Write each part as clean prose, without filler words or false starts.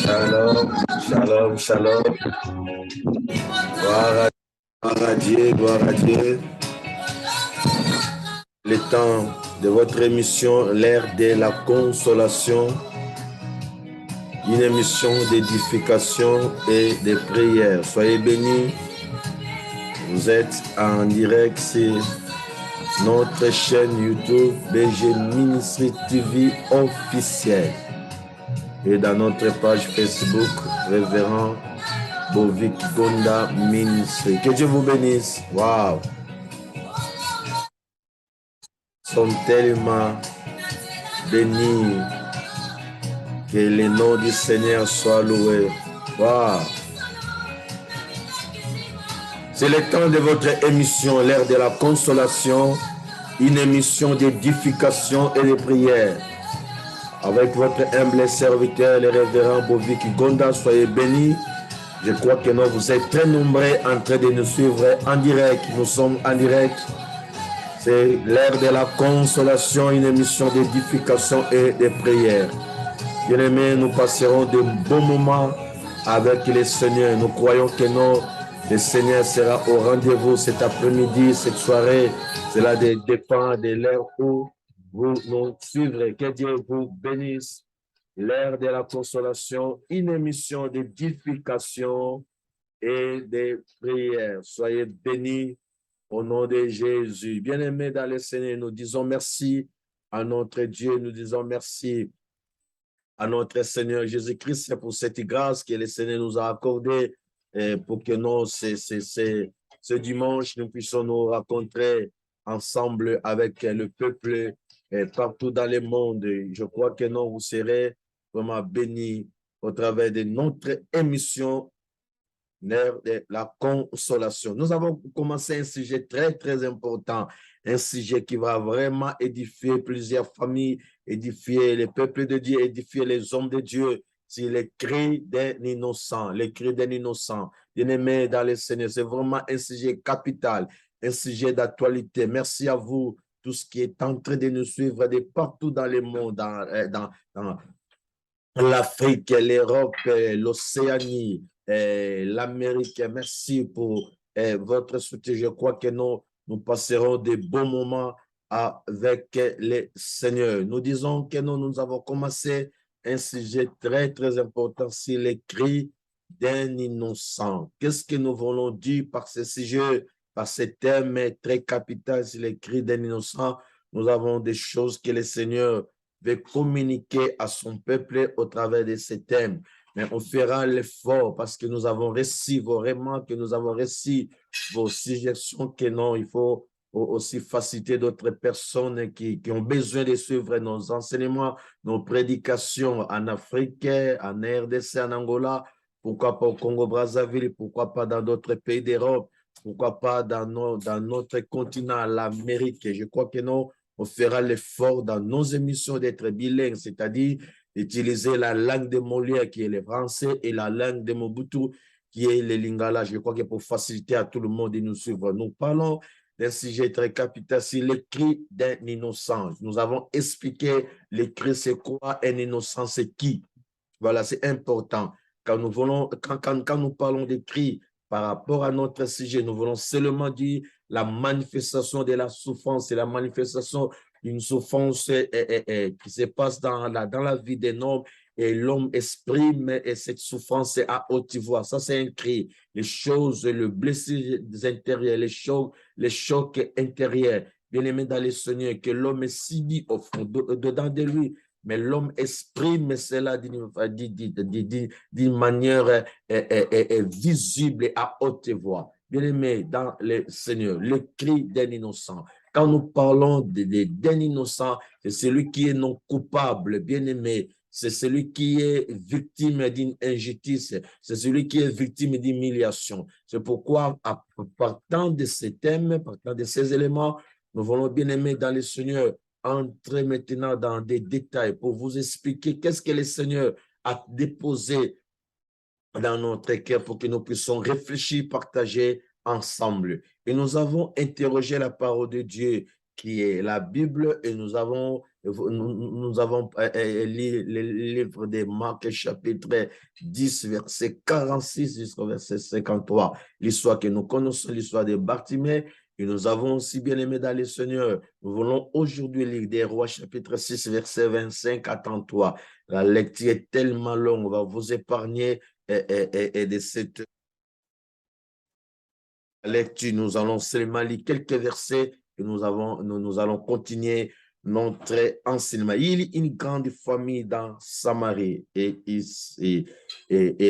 Shalom, shalom, shalom. Gloire à Dieu, gloire à Dieu. Le temps de votre émission, l'ère de la consolation, une émission d'édification et de prière. Soyez bénis. Vous êtes en direct sur notre chaîne YouTube BG Ministry TV officielle et dans notre page Facebook Révérend Bovik Gonda Ministry. Que Dieu vous bénisse. Waouh! Nous sommes tellement bénis. Que le nom du Seigneur soit loué. Waouh! C'est le temps de votre émission, l'ère de la consolation, une émission d'édification et de prière. Avec votre humble serviteur, le révérend Bovik Gonda, soyez bénis. Je crois que nous, vous êtes très nombreux en train de nous suivre en direct. Nous sommes en direct. C'est l'ère de la consolation, une émission d'édification et de prière. Bien-aimés, nous passerons de bons moments avec le Seigneur. Nous croyons que le Seigneur sera au rendez-vous cet après-midi, cette soirée. Cela dépend de l'heure où vous nous suivrez. Que Dieu vous bénisse. L'ère de la consolation, une émission d'édification et de prière. Soyez bénis au nom de Jésus. Bien-aimés dans le Seigneur, nous disons merci à notre Dieu. Nous disons merci à notre Seigneur Jésus-Christ pour cette grâce que le Seigneur nous a accordée pour que nous, ce dimanche, nous puissions nous rencontrer ensemble avec le peuple partout dans le monde. Je crois que nous, vous serez vraiment bénis au travers de notre émission de la consolation. Nous avons commencé un sujet très, très important, un sujet qui va vraiment édifier plusieurs familles, édifier les peuples de Dieu, édifier les hommes de Dieu. C'est les cris d'un innocent, les cris d'un innocent. Bien-aimés dans le Seigneur, c'est vraiment un sujet capital, un sujet d'actualité. Merci à vous, tous qui est en train de nous suivre de partout dans le monde, dans l'Afrique, l'Europe, l'Océanie, l'Amérique. Merci pour votre soutien. Je crois que nous passerons de bons moments avec le Seigneur. Nous disons que nous avons commencé un sujet très, très important, c'est les cris d'un innocent. Qu'est-ce que nous voulons dire par ce sujet, par ce thème très capital, c'est les cris d'un innocent? Nous avons des choses que le Seigneur veut communiquer à son peuple au travers de ces thèmes. Mais on fera l'effort parce que nous avons reçu vraiment, que nous avons reçu vos suggestions, que non, il faut aussi faciliter d'autres personnes qui ont besoin de suivre nos enseignements, nos prédications en Afrique, en RDC, en Angola, pourquoi pas au Congo-Brazzaville, pourquoi pas dans d'autres pays d'Europe, pourquoi pas dans notre continent, l'Amérique. Je crois que non, on fera l'effort dans nos émissions d'être bilingues, c'est-à-dire d'utiliser la langue de Molière qui est le français et la langue de Mobutu qui est le lingala. Je crois que pour faciliter à tout le monde de nous suivre, nous parlons d'un sujet très capital, c'est le cri d'un innocent. Nous avons expliqué le cri, c'est quoi un innocent, c'est qui. Voilà, c'est important. Quand nous parlons de cri par rapport à notre sujet, nous voulons seulement dire la manifestation de la souffrance, c'est la manifestation d'une souffrance qui se passe dans la vie d'un homme et l'homme exprime cette souffrance à haute voix. Ça, c'est un cri. Les choses, le blessé intérieur, les chocs intérieurs, bien aimé dans le Seigneur, que l'homme subit au fond, dedans de lui. Mais l'homme exprime cela d'une manière visible et à haute voix. Bien-aimé dans le Seigneur, le cri d'un innocent. Quand nous parlons d'un innocent, c'est celui qui est non coupable, bien-aimé. C'est celui qui est victime d'une injustice. C'est celui qui est victime d'humiliation. C'est pourquoi, partant de ces thèmes, partant de ces éléments, nous voulons, bien-aimé dans le Seigneur, entrer maintenant dans des détails pour vous expliquer qu'est-ce que le Seigneur a déposé dans notre cœur pour que nous puissions réfléchir, partager ensemble. Et nous avons interrogé la parole de Dieu qui est la Bible, et nous avons lu le livre de Marc, chapitre 10, verset 46 jusqu'au verset 53. L'histoire que nous connaissons, l'histoire de Bartimée, et nous avons aussi bien aimé dans le Seigneur. Nous voulons aujourd'hui lire des Rois, chapitre 6, verset 25 à 33. La lecture est tellement longue, on va vous épargner et de cette lecture, nous allons seulement lire quelques versets et nous allons continuer notre enseignement. Il y a une grande famille dans Samarie et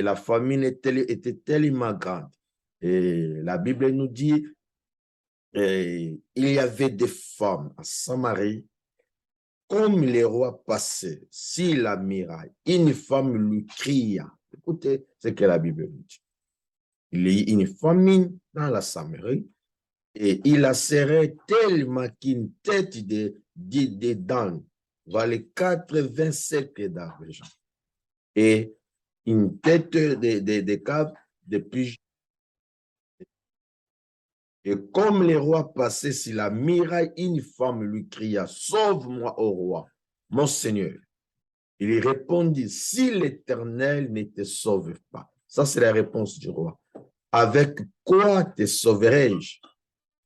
la famille était tellement grande. Et la Bible nous dit il y avait des femmes à Samarie, comme les rois passaient sur la muraille, une femme lui cria. Écoutez ce que la Bible nous dit. Il y a une famine dans la Samarie et il a serré tellement qu'une tête de dents valait 87 d'argent et une tête de cave de pigeon. Et comme les rois passaient sur la muraille, une femme lui cria, « Sauve-moi, ô roi, mon Seigneur. » Il répondit, « Si l'Éternel ne te sauve pas. » Ça, c'est la réponse du roi. « Avec quoi te sauverai-je?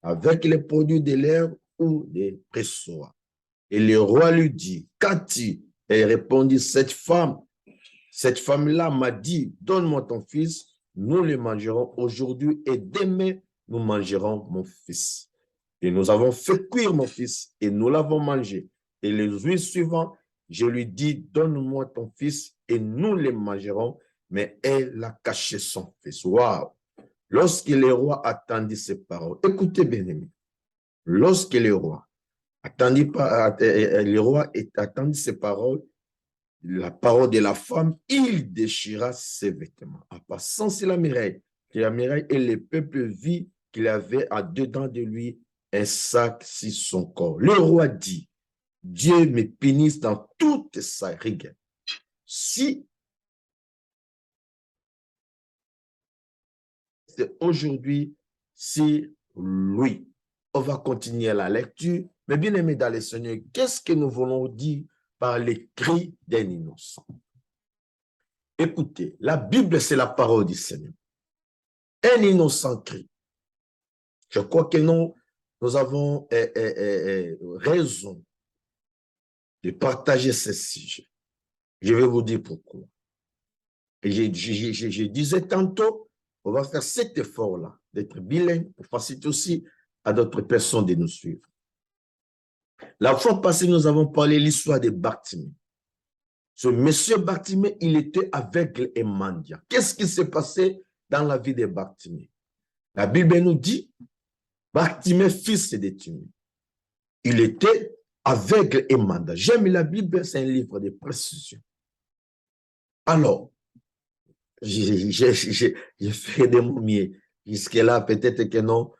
Avec les produits de l'herbe ou des pressoirs? » Et le roi lui dit, « Qu'as-tu? » Elle répondit, « Cette femme-là m'a dit, donne-moi ton fils, nous le mangerons aujourd'hui et demain, nous mangerons mon fils. Et nous avons fait cuire mon fils et nous l'avons mangé. Et le jour suivant, je lui dis, donne-moi ton fils et nous le mangerons. Mais elle a caché son fils. Waouh! Lorsque le roi attendit ces paroles, écoutez bien aimé, lorsque le roi attendit ces paroles, la parole de la femme, il déchira ses vêtements. En passant sur la muraille, et le peuple vit qu'il avait en dedans de lui un sac sur son corps. Le roi dit, Dieu me punisse dans toute sa rigueur. Si c'est aujourd'hui, si lui, on va continuer la lecture, mais bien aimé dans le Seigneur, qu'est-ce que nous voulons dire par les cris d'un innocent? Écoutez, la Bible, c'est la parole du Seigneur. Un innocent crie. Je crois que nous avons raison de partager ce sujet. Je vais vous dire pourquoi. Et je disais tantôt, on va faire cet effort-là, d'être bilingue, pour faciliter aussi à d'autres personnes de nous suivre. La fois passée, nous avons parlé de l'histoire de Bartimée. Ce monsieur Bartimée, il était aveugle et mendiant. Qu'est-ce qui s'est passé dans la vie de Bartimée? La Bible nous dit, Bartimée, fils de Timée, il était aveugle et mendiant. J'aime la Bible, c'est un livre de précision. Alors, j'ai fait de mon mieux. Jusque-là, peut-être que non.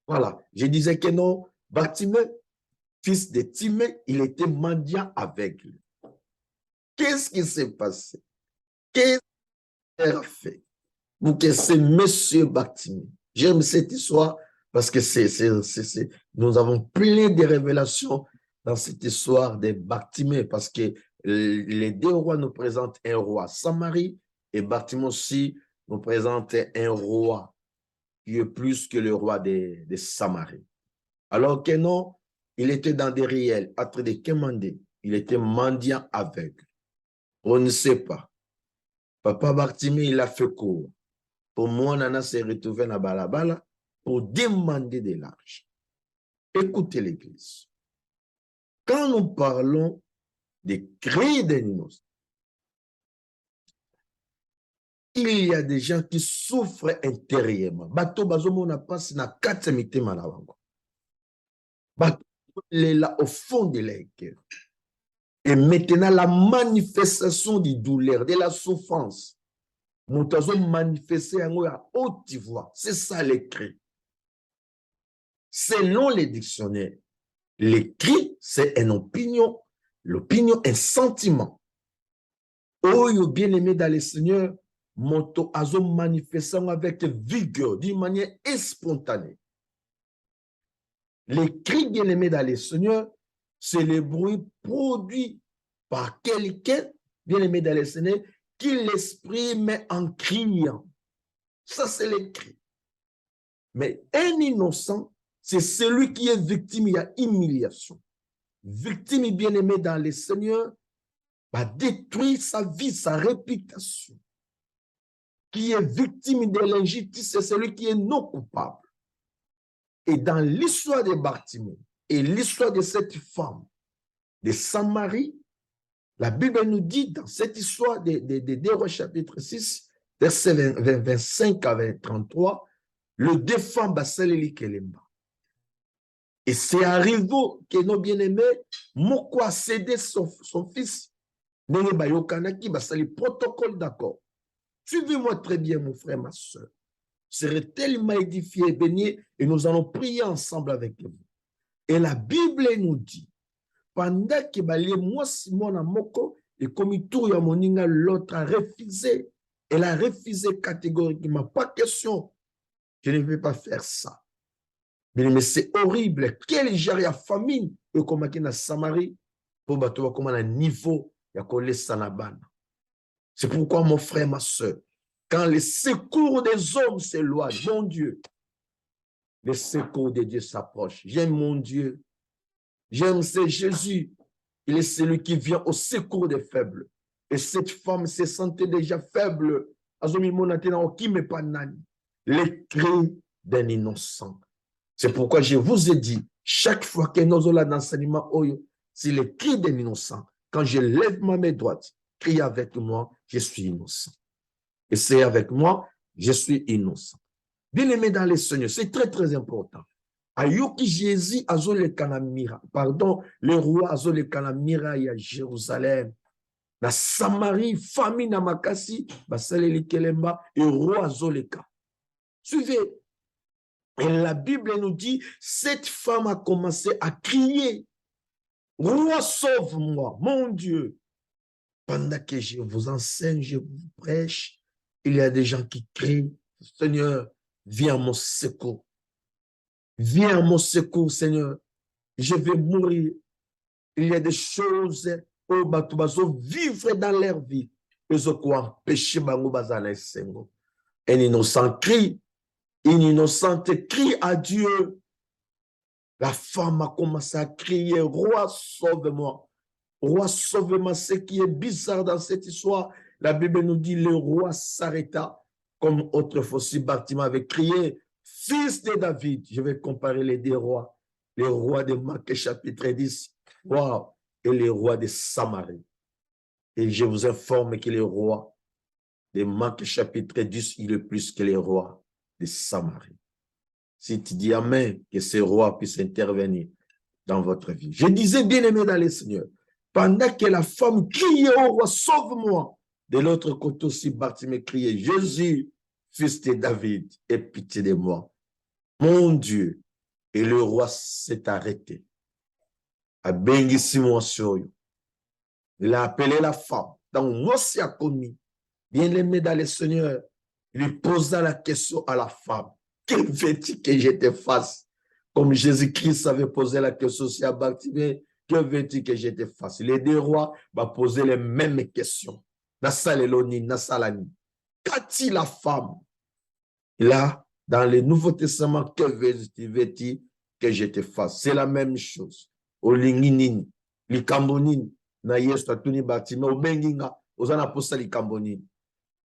Voilà, je disais que non. Bartimée, fils de Timée, il était mendiant aveugle. Qu'est-ce qui s'est passé? Qu'est-ce qu'il a fait pour que ce monsieur Bartimée? J'aime cette histoire parce que nous avons plein de révélations dans cette histoire de Bartimée parce que les deux rois nous présentent un roi Samarie et Bartimée aussi nous présente un roi qui est plus que le roi de Samarie. Alors que non, il était dans des réels, à train de commander. Il était mendiant aveugle. On ne sait pas. Papa Bartimée, il a fait court. Pour moi, Nana s'est retrouvé dans Balabala pour demander de l'argent. Écoutez l'Église. Quand nous parlons des cris des innocents, il y a des gens qui souffrent intérieurement. Bato bazomo na passe na kati mitema na bango. Bato est là au fond de leur cœur. Et maintenant, la manifestation du douleur, de la souffrance, nous avons manifesté à haute voix. C'est ça les cris. Selon les dictionnaires, les cris, c'est une opinion. L'opinion, un sentiment. Oh, bien-aimé dans le Seigneur, Monto azo manifestant avec vigueur, d'une manière spontanée. Les cris bien-aimés dans le Seigneur, c'est le bruit produit par quelqu'un, bien-aimé dans le Seigneur, qui l'exprime en criant. Ça, c'est les cris. Mais un innocent, c'est celui qui est victime, il y a humiliation. Victime bien-aimé dans le Seigneur va détruire sa vie, sa réputation. Qui est victime de l'injustice, c'est celui qui est non coupable. Et dans l'histoire de Bartimée et l'histoire de cette femme de Samarie, la Bible nous dit dans cette histoire de 2 Rois chapitre 6, versets 25 à 33, le deux femmes basaleli kelemba. Et c'est arrivé que nos bien-aimés, Moko a cédé son fils, Nene Bayokanaki, basali protocole d'accord. Suivez-moi très bien, mon frère, ma soeur. Serait tellement édifié et béni, et nous allons prier ensemble avec vous. Et la Bible nous dit, pendant que moi, Simon Moko, et comme il tourne à Moninga, l'autre a refusé. Elle a refusé catégoriquement. Pas question. Je ne vais pas faire ça. Mais c'est horrible. Quel genre de famine et comme dans Samarie pour battre comme un niveau il y a collé Sanabana. C'est pourquoi mon frère, ma soeur, quand les secours des hommes s'éloignent, mon Dieu, les secours de Dieu s'approchent. J'aime mon Dieu. J'aime c'est Jésus. Il est celui qui vient au secours des faibles. Et cette femme se sentait déjà faible. Les cris d'un innocent. C'est pourquoi je vous ai dit, chaque fois que nous avons l'enseignement, c'est le cri d'un innocent. Quand je lève ma main droite, crie avec moi, je suis innocent. Et c'est avec moi, je suis innocent. Bien-aimé dans les Seigneurs, c'est très, très important. Ayoki Jésus azole kanamira. Pardon, le roi azole kanamira à Jérusalem. La Samarie, famille na makasi, basaleli kelemba, et roi azoleka. Suivez. Et la Bible nous dit, cette femme a commencé à crier, roi, sauve-moi, mon Dieu. Pendant que je vous enseigne, je vous prêche, il y a des gens qui crient, Seigneur, viens à mon secours. Viens à mon secours, Seigneur. Je vais mourir. Il y a des choses au Batubazo vivre dans leur vie. Ils ont quoi empêcher Bango Bazana Sengo. Un innocent crie, une innocente crie à Dieu. La femme a commencé à crier, roi, sauve-moi. Roi, sauve-moi. Ce qui est bizarre dans cette histoire, la Bible nous dit, le roi s'arrêta, comme autrefois si Bartimée avait crié, fils de David. Je vais comparer les deux rois. Le roi de Marc chapitre 10, wow, et le roi de Samarie. Et je vous informe que le roi de Marc chapitre 10, il est plus que le roi de Samarie. Si tu dis Amen, que ce roi puisse intervenir dans votre vie. Je disais, bien-aimé dans le Seigneur, pendant que la femme criait au roi, sauve-moi, de l'autre côté aussi, Bartimée criait, Jésus, fils de David, aie pitié de moi. Mon Dieu. Et le roi s'est arrêté. A bengi Simon Soyo. Il a appelé la femme. Donc, moi, c'est a commis. Bien-aimé dans le Seigneur, il lui posa la question à la femme. Que veux-tu que je te fasse? Comme Jésus-Christ avait posé la question aussi à Bartimée, que veux-tu que je te fasse? Les deux rois vont poser les mêmes questions. Nasaleloni, Nasalani. Qu'a-t-il la femme? Là, dans le Nouveau Testament, que veux-tu que je te fasse? C'est la même chose. Olinginini, likambonini, na yesu atuni Bartimée, obenginga, ozana posa likambonini.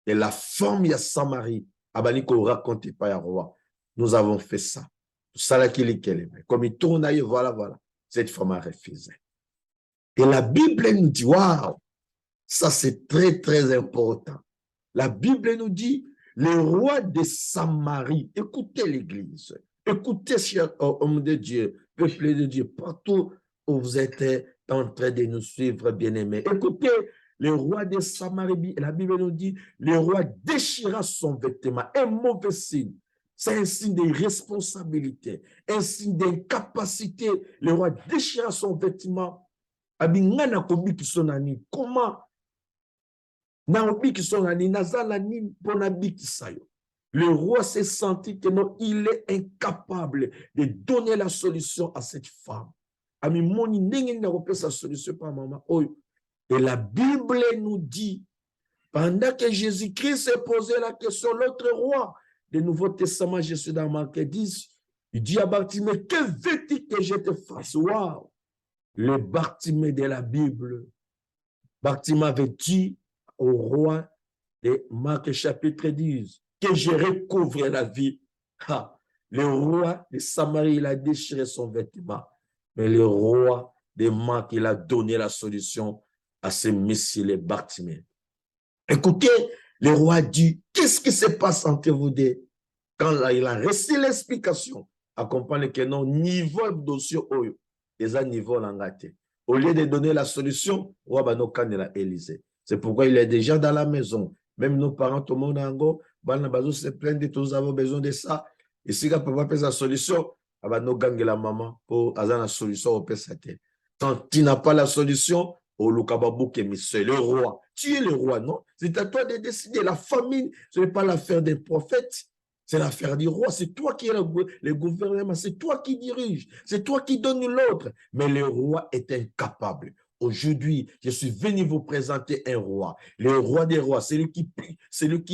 Et la femme ya Samarie, abaniko raconte pas ya roi. Nous avons fait ça. Comme il tourne ailleurs, voilà. Cette femme a refusé. Et la Bible nous dit, waouh, ça c'est très, très important. La Bible nous dit, le roi de Samarie, écoutez l'église, écoutez, chers hommes de Dieu, peuple de Dieu, partout où vous êtes en train de nous suivre, bien-aimés. Écoutez, le roi de Samarie, la Bible nous dit, le roi déchira son vêtement, un mauvais signe. C'est un signe d'irresponsabilité, un signe d'incapacité. Le roi déchira son vêtement. Comment? Na obiki sonani nazala ni pona biki sayo. Le roi s'est senti que non, il est incapable de donner la solution à cette femme. Ami moni ndenge n'a pas sa solution par maman. Et la Bible nous dit, pendant que Jésus-Christ s'est posé la question, l'autre roi du Nouveau Testament, je suis dans Marc 10, il dit à Bartimée, que veux-tu que je te fasse? Waouh! Le Bartimée de la Bible. Bartimée avait dit au roi de Marc chapitre 10 que je recouvre la vie. Le roi de Samarie, il a déchiré son vêtement. Mais le roi de Marc, il a donné la solution à ce messieurs Bartimée. Écoutez, le roi dit, qu'est-ce qui se passe entre vous deux? Quand là, il a reçu l'explication, accompagne que non, niveau de dossier, les niveau l'engagé. Au lieu de donner la solution, roi Banokan de la Élysée. C'est pourquoi il est déjà dans la maison. Même nos parents, tout le monde en go, Banabazo se plaignent de tous avons besoin de ça. Et si on peut pas faire la solution, nos gangs la maman pour avoir la solution au PSAT. Quand tu n'as pas la solution, au Lukababou c'est le roi. Tu es le roi, non? C'est à toi de décider. La famine, ce n'est pas l'affaire des prophètes. C'est l'affaire du roi. C'est toi qui es le gouvernement. C'est toi qui dirige. C'est toi qui donne l'ordre. Mais le roi est incapable. Aujourd'hui, je suis venu vous présenter un roi. Le roi des rois. C'est lui qui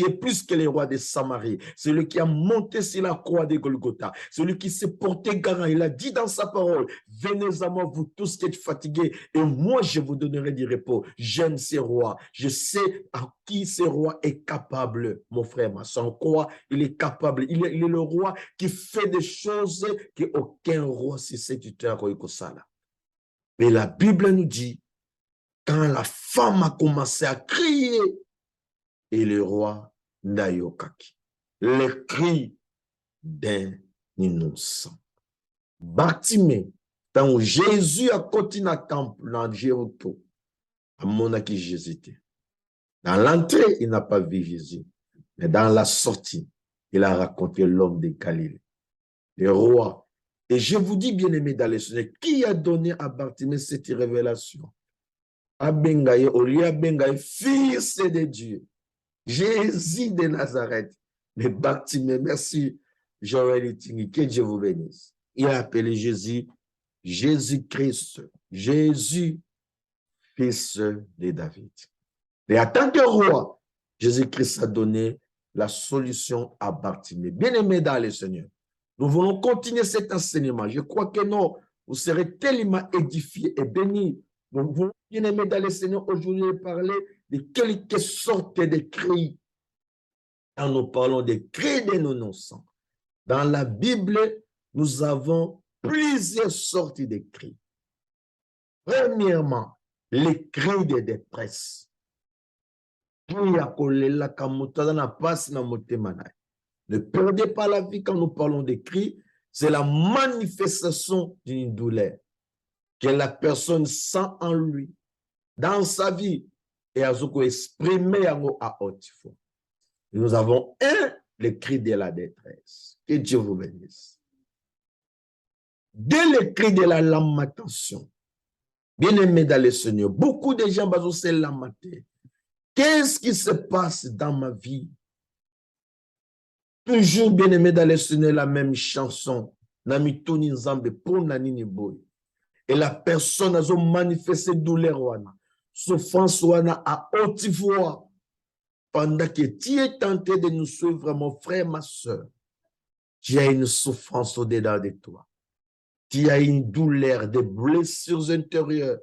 est plus que le roi de Samarie. C'est lui qui a monté sur la croix de Golgotha. C'est lui qui s'est porté garant. Il a dit dans sa parole, venez à moi, vous tous qui êtes fatigués, et moi, je vous donnerai du repos. J'aime ces rois. Je sais à qui ce roi est capable, mon frère, ma soeur. En quoi il est capable. Il est le roi qui fait des choses qu'aucun roi sur cette terre n'a. Mais la Bible nous dit, quand la femme a commencé à crier, et le roi Ndayokaki, le cri d'un innocent. Bartimée, quand Jésus a continué à temple dans Jéricho, à mon qui Jésus était. Dans l'entrée, il n'a pas vu Jésus. Mais dans la sortie, il a raconté l'homme de Galilée, le roi. Et je vous dis, bien-aimés dans le Seigneur, qui a donné à Bartimée cette révélation? Abengaye, Olia Bengaye, fils de Dieu, Jésus de Nazareth. Mais Bartimée, merci, Joël Itingi, que Dieu vous bénisse. Il a appelé Jésus, Jésus-Christ, Jésus, fils de David. Et en tant que roi, Jésus-Christ a donné la solution à Bartimée. Bien-aimés dans le Seigneur, nous voulons continuer cet enseignement. Je crois que non, vous serez tellement édifiés et bénis. Nous voulons, bien-aimés dans le Seigneur, aujourd'hui parler de quelques sortes de cris. Quand nous parlons des cris des non-innocents, dans la Bible, nous avons plusieurs sortes de cris. Premièrement, les cris de détresse. Ne perdez pas la vie quand nous parlons de cris, c'est la manifestation d'une douleur que la personne sent en lui, dans sa vie, et à ce qu'on exprime à haute voix. Nous avons le cri de la détresse. Que Dieu vous bénisse. Dès le cri de la lamentation, bien aimé dans le Seigneur, beaucoup de gens vont se lamenter. Qu'est-ce qui se passe dans ma vie? Toujours bien aimé dans le Seigneur, la même chanson. Et la personne a manifesté douleur, souffrance à haute voix. Pendant que tu es tenté de nous suivre, mon frère, ma soeur, tu as une souffrance au-dedans de toi. Tu as une douleur, des blessures intérieures,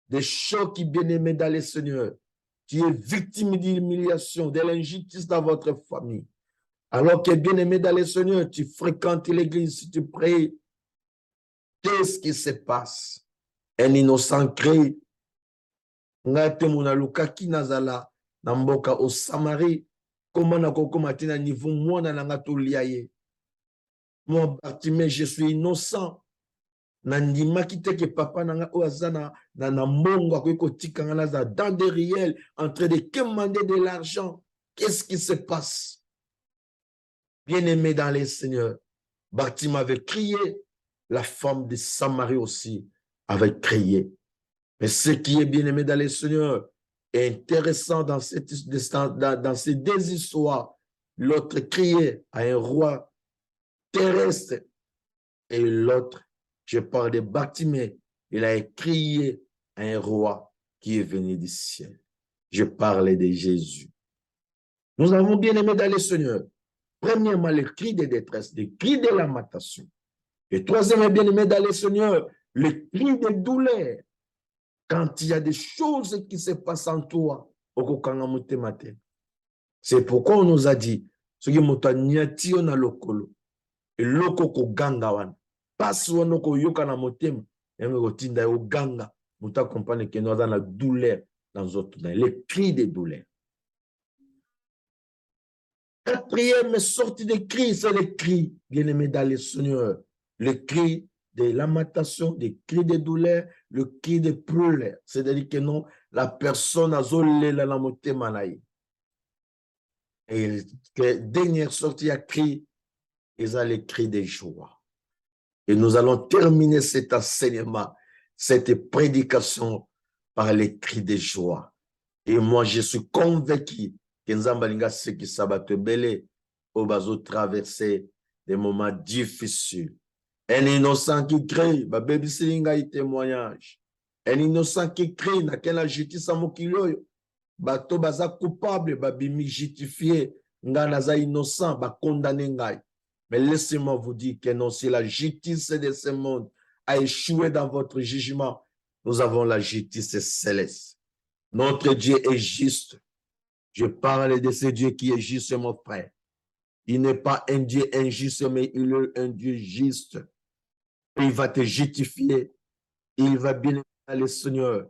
des chocs bien-aimés dans le Seigneur. Tu es victime d'humiliation, de l'injustice dans votre famille. Alors que bien-aimé dans le Seigneur, tu fréquentes l'église, tu pries. Qu'est-ce qui se passe? Un innocent crie. Ngate munaluka kinazala namboka au Samarie. Comment na kokomatina niveau mwana na ngato liaye. Moi Bartimée, je suis innocent. Nandima kiteke papa nanga oazana na mongo akoiko tikanga za dans des réels en train de commander de l'argent. Qu'est-ce qui se passe? Bien-aimé dans les Seigneurs, Bartimée avait crié, la femme de Samarie aussi avait crié. Mais ce qui est bien-aimé dans les Seigneurs est intéressant dans ces deux histoires. l'autre criait à un roi terrestre. Et l'autre, je parle de Bartimée, il a crié à un roi qui est venu du ciel. Je parlais de Jésus. Nous avons bien aimé dans le Seigneur. Premièrement, le cri de détresse, le cri de lamentation. Et troisièmement, bien aimé dans le Seigneur, le cri de douleur. Quand il y a des choses qui se passent en toi, c'est pourquoi on nous a dit, ce qui m'a na lokolo, et lokoko ganga wan, passe wanoko yoka na motema, et me tinda yo ganga, muta comprendre que nous avons la douleur dans notre dans les cris de douleur. Quatrième sortie de cri, c'est le cri, bien aimé dans le Seigneur, le cri de lamentation, des cris de douleur, le cri de pleurs. C'est-à-dire que non, la personne a zolé la motema naï. Et que dernière sortie à cri, ils ont les cris de joie. Et nous allons terminer cet enseignement, cette prédication par les cris de joie. Et moi, je suis convaincu que nous avons ceux qui s'abattent belé au bateau traverser des moments difficiles. Un innocent qui crie, bah baby silinga y témoignage. Un innocent qui crie, n'a qu'elle la justice à mon kilo. Bato baza coupable, bah bimi justifié, nga naza innocent, bah condamné ngai. Mais laissez-moi vous dire que non, si la justice de ce monde a échoué dans votre jugement, nous avons la justice céleste. Notre Dieu est juste. Je parle de ce Dieu qui est juste, mon frère. Il n'est pas un Dieu injuste, mais il est un Dieu juste. Il va te justifier. Il va bien le Seigneur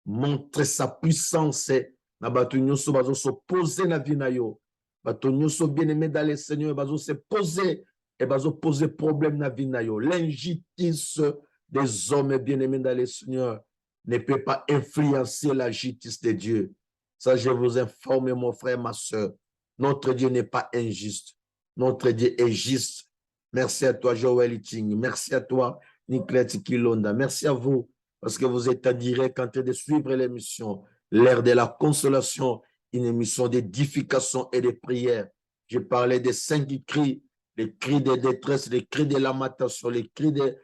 montrer sa puissance. Na bato nyonso bazo se poser na vie na yo. Bato nyonso bien aimé dans le Seigneur bazo se poser et bazo poser problème na vie na yo. L'injustice des hommes bien aimés dans le Seigneur ne peut pas influencer la justice de Dieu. Ça, je vous informe, mon frère, ma soeur. Notre Dieu n'est pas injuste. Notre Dieu est juste. Merci à toi, Joël Iting. Merci à toi, Nicolas Tikilonda. Merci à vous, parce que vous êtes en direct en train de suivre l'émission, l'ère de la consolation, une émission d'édification et de prière. Je parlais des 5 cris, les cris de détresse, les cris de lamentation, les cris de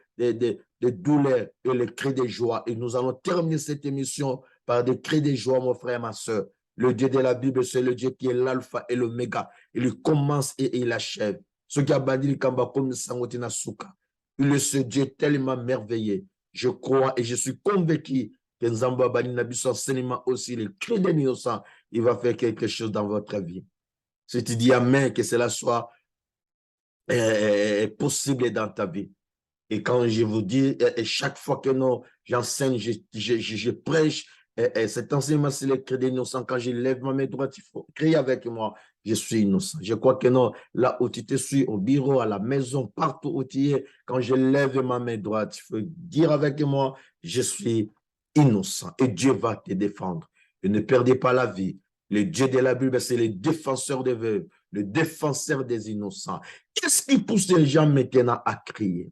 douleur et les cris de joie. Et nous allons terminer cette émission par des cris de joie, mon frère, ma soeur. Le Dieu de la Bible, c'est le Dieu qui est l'alpha et l'oméga. Il commence et il achève. Ce qui a banni le Kamba comme Sangotina Souka. Il est ce Dieu tellement merveilleux. Je crois et je suis convaincu que Nzamba Bani Nabiso enseignement aussi, le cri de l'innocent, il va faire quelque chose dans votre vie. Si tu dis Amen, que cela soit possible dans ta vie. Et quand je vous dis, et chaque fois que non, j'enseigne, je prêche, cet enseignement, c'est le cri d'innocent. Quand je lève ma main droite, il faut crier avec moi, je suis innocent. Je crois que non, là où tu te suis, au bureau, à la maison, partout où tu es, quand je lève ma main droite, il faut dire avec moi, je suis innocent. Et Dieu va te défendre. Et ne perdez pas la vie. Le Dieu de la Bible, c'est le défenseur des veuves, le défenseur des innocents. Qu'est-ce qui pousse les gens maintenant à crier?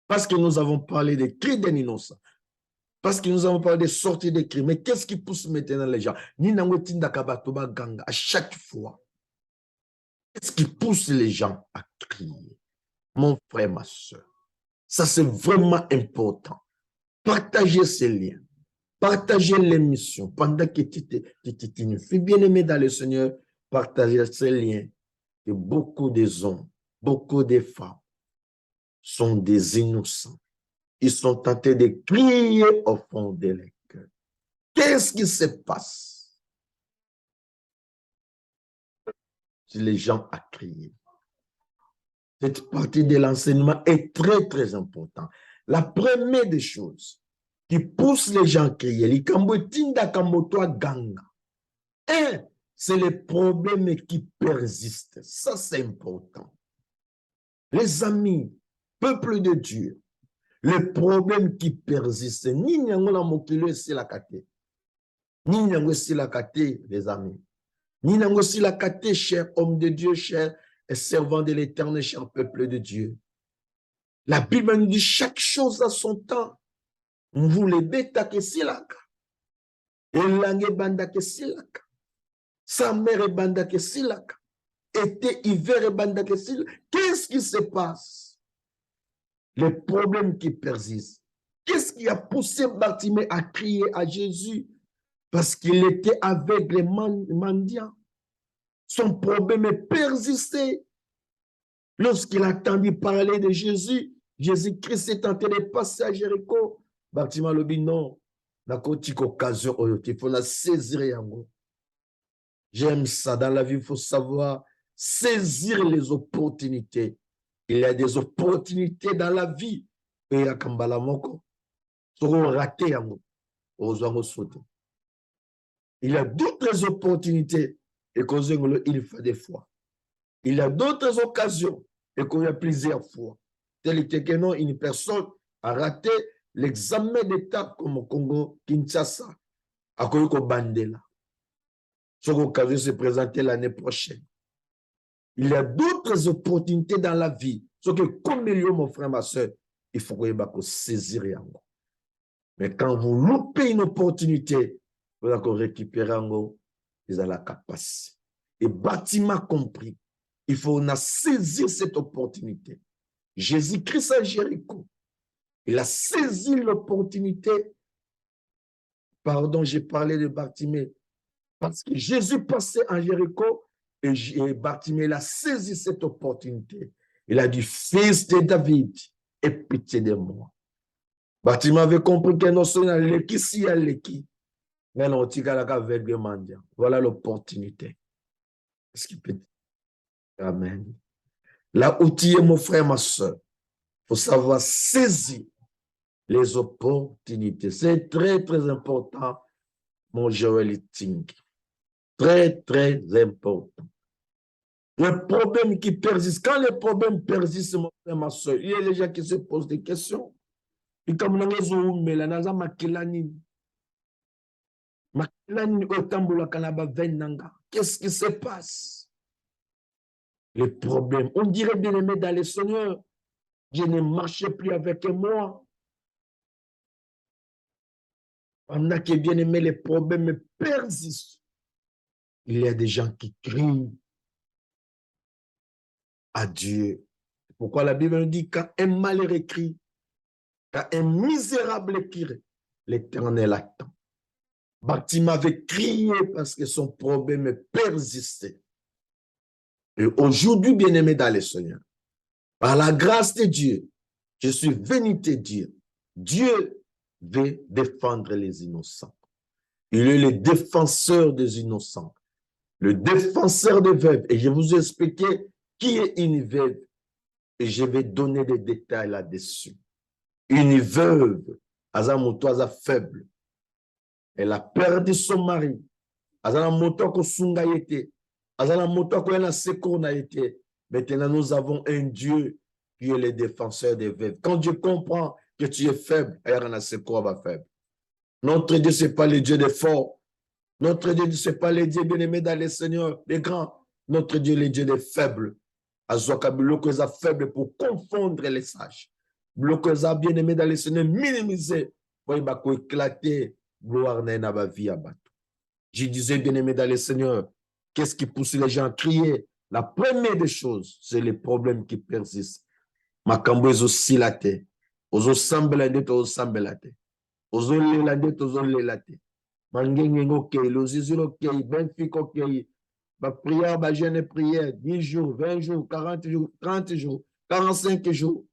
Parce que nous avons parlé des cris d'un innocent. Parce que nous avons parlé des sorties des cris. Mais qu'est-ce qui pousse maintenant les gens? À chaque fois. Qu'est-ce qui pousse les gens à crier? Mon frère, ma soeur. Ça, c'est vraiment important. Partagez ces liens. Partagez l'émission. Pendant que tu es fille bien-aimée dans le Seigneur, partagez ces liens. Et beaucoup des hommes, beaucoup des femmes sont des innocents. Ils sont tentés de crier au fond de leur cœur. Qu'est-ce qui se passe si les gens ont crié? Cette partie de l'enseignement est très, très importante. La première des choses qui pousse les gens à crier, c'est les problèmes qui persistent. Ça, c'est important. Les amis, peuple de Dieu, les problèmes qui persistent, ni nyangola mokilo si la kate, ni nyango si la kate, les amis, ni nyango si la kate, cher homme de Dieu, cher servant de l'Éternel, cher peuple de Dieu. La Bible nous dit chaque chose à son temps. Vous les bêta que silaka, et langue banda que silaka, sa mère banda que silaka. été hiver et bandakessil. Qu'est-ce qui se passe? Les problèmes qui persistent. Qu'est-ce qui a poussé Bartimée à crier à Jésus? Parce qu'il était aveugle et mendiant. Son problème persistait. Lorsqu'il a entendu parler de Jésus, Jésus-Christ est tenté de passer à Jéricho. Bartimée lui dit non. Nakoti occasion, il faut la saisir. J'aime ça. Dans la vie, il faut savoir saisir les opportunités. Il y a des opportunités dans la vie. Et il y a Kambala Moko. Raté. Il y a d'autres opportunités. Et il fait des fois. Il y a d'autres occasions. Et qu'il y a plusieurs fois. Tel que non, une personne a raté l'examen d'État comme au Congo, Kinshasa, à Koyoko Bandela. Cette occasion se présenter l'année prochaine. Il y a d'autres opportunités dans la vie. Ce que, comme mon frère, ma soeur, il faut que saisir. Mais quand vous loupez une opportunité, vous allez récupérer vous avez la capacité. Et Bartimée compris. Il faut saisir cette opportunité. Jésus-Christ à Jéricho. Il a saisi l'opportunité. Pardon, j'ai parlé de Bartimée. Parce que Jésus passait en Jéricho et Bartimée a saisi cette opportunité. Il a dit, fils de David, aie pitié de moi. Bartimée avait compris que non seulement l'équipe si à l'équipe, mais non, voilà l'opportunité. Est-ce qu'il peut dire? Amen. Là où tu es, mon frère, ma soeur, il faut savoir saisir les opportunités. C'est très, très important, mon Joël Ting. Très, très important. Le problème qui persiste, quand les problèmes persistent, mon frère, ma soeur, il y a des gens qui se posent des questions. Et comme nous avons dit, qu'est-ce qui se passe? Les problèmes. On dirait bien aimé dans le Seigneur, Dieu ne marche plus avec moi. On a qui bien aimé, les problèmes persistent. Il y a des gens qui crient à Dieu. Pourquoi la Bible nous dit quand un malheureux crie, quand un misérable crie, l'Éternel attend. Bartimée avait crié parce que son problème persistait. Et aujourd'hui, bien-aimé dans le Seigneur, par la grâce de Dieu, je suis venu te dire, Dieu veut défendre les innocents. Il est le défenseur des innocents, le défenseur des veuves. Et je vous ai expliqué qui est une veuve. Et je vais donner des détails là-dessus. Une veuve, Azamotoisa faible, elle a perdu son mari. Maintenant, nous avons un Dieu qui est le défenseur des veuves. Quand Dieu comprend que tu es faible, faible. Notre Dieu, ce n'est pas le Dieu des forts. Notre Dieu, ce n'est pas le Dieu bien-aimé dans les seigneurs, les grands. Notre Dieu, le Dieu des faibles. Azokabulokoza faible pour confondre les sages. Blokoza bien-aimé dans les seigneurs, minimiser. Pour éclater, gloire n'a pas vie à battre. Je disais, bien-aimé dans les seigneurs, qu'est-ce qui pousse les gens à crier? La première des choses, c'est les problèmes qui persistent. Makambo est aussi la terre. Ozo sambelande, ozo sambelate. Ozo lelande, ozo lelate. Mangengengo kei, lozizilo kei, benfiko kei. Ma prière, ma jeûne et prière, 10 jours, 20 jours, 40 jours, 30 jours, 45 jours.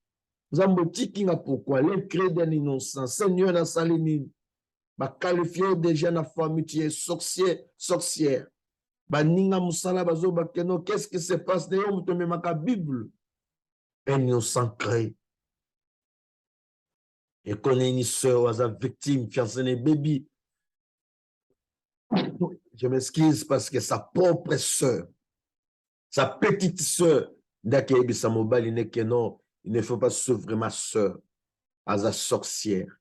Nous avons dit pourquoi les crédits innocents, Seigneur la saline, ma qualifié déjà la famille, tu es sorcier, sorcière. Qu'est-ce qui se passe d'ailleurs, tu ma Bible. Un innocent crée. Et qu'on ait une soeur ou une victime, fiancée, un bébé. Je m'excuse parce que sa propre soeur, sa petite soeur, il ne faut pas suivre ma soeur à sa sorcière.